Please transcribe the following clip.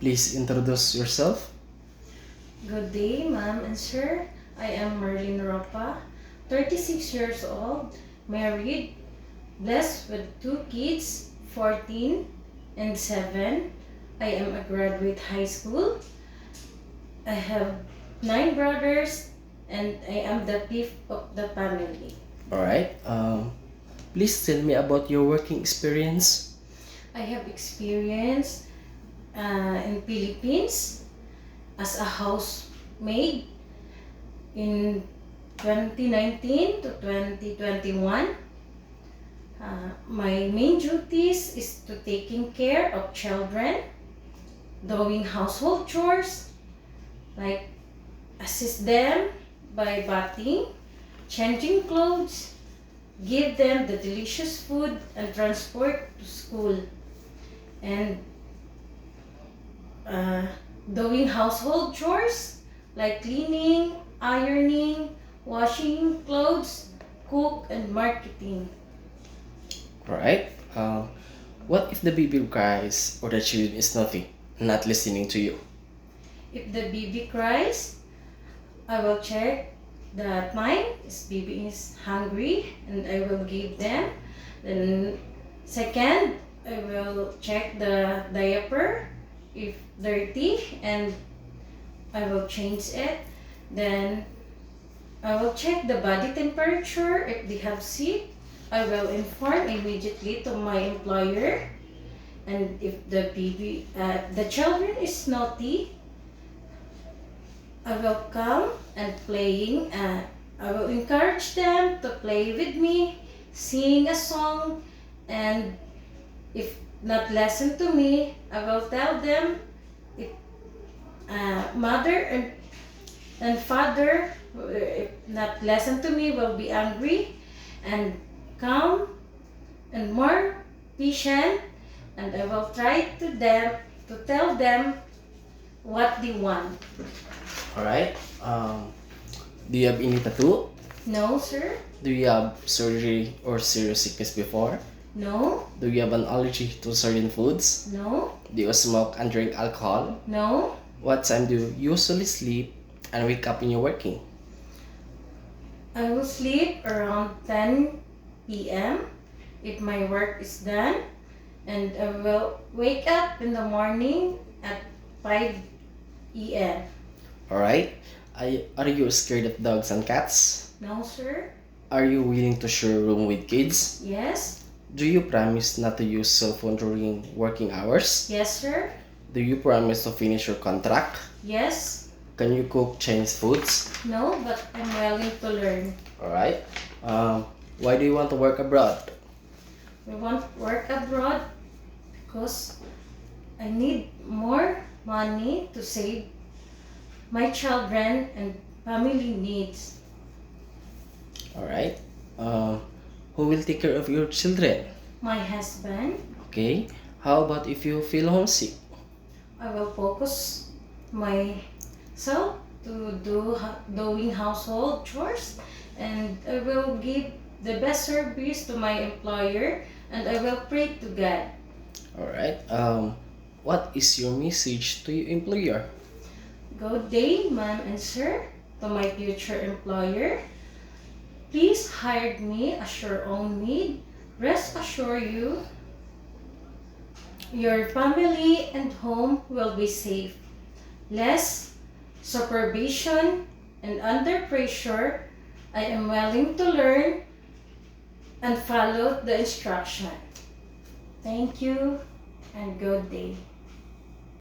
Please introduce yourself. Good day, ma'am and sir. I am Merlin Ropa, 36 years old, married, blessed with 2 kids, 14 and 7. I am a graduate high school. I have 9 brothers and I am the fifth of the family. Alright. Please tell me about your working experience. I have experience in Philippines as a housemaid in 2019 to 2021. My main duties is to taking care of children, doing household chores, like assist them by bathing, changing clothes, give them the delicious food and transport to school, and doing household chores like cleaning, ironing, washing clothes, cook, and marketing. Alright. What if the baby cries or the child is not listening to you? If the baby cries, I will check that baby is hungry and I will give them. Then second, I will check the diaper if dirty and I will change it. Then I will check the body temperature. If they have sick, I will inform immediately to my employer. And if the children is naughty, I will come and playing. I will encourage them to play with me, sing a song, and if not listen to me, I will tell them if mother and father, if not listen to me, will be angry and calm and more patient, and I will try to tell them what they want. Alright. Do you have any tattoo? No, sir. Do you have surgery or serious sickness before? No. Do you have an allergy to certain foods? No. Do you smoke and drink alcohol? No. What time do you usually sleep and wake up when you're working? I will sleep around 10 p.m. if my work is done, and I will wake up in the morning at 5 a.m. Alright. Are you scared of dogs and cats? No, sir. Are you willing to share a room with kids? Yes. Do you promise not to use cell phone during working hours? Yes, sir. Do you promise to finish your contract? Yes. Can you cook Chinese foods? No, but I'm willing to learn. Alright. Why do you want to work abroad? We want to work abroad because I need more money to save my children and family needs. Alright. Who will take care of your children? My husband. Okay. How about if you feel homesick? I will focus myself to doing household chores, and I will give the best service to my employer, and I will pray to God. Alright. What is your message to your employer? Good day, ma'am and sir, to my future employer. Please hire me as your own maid. Rest assured your family and home will be safe. Less supervision and under pressure, I am willing to learn and follow the instruction. Thank you and good day.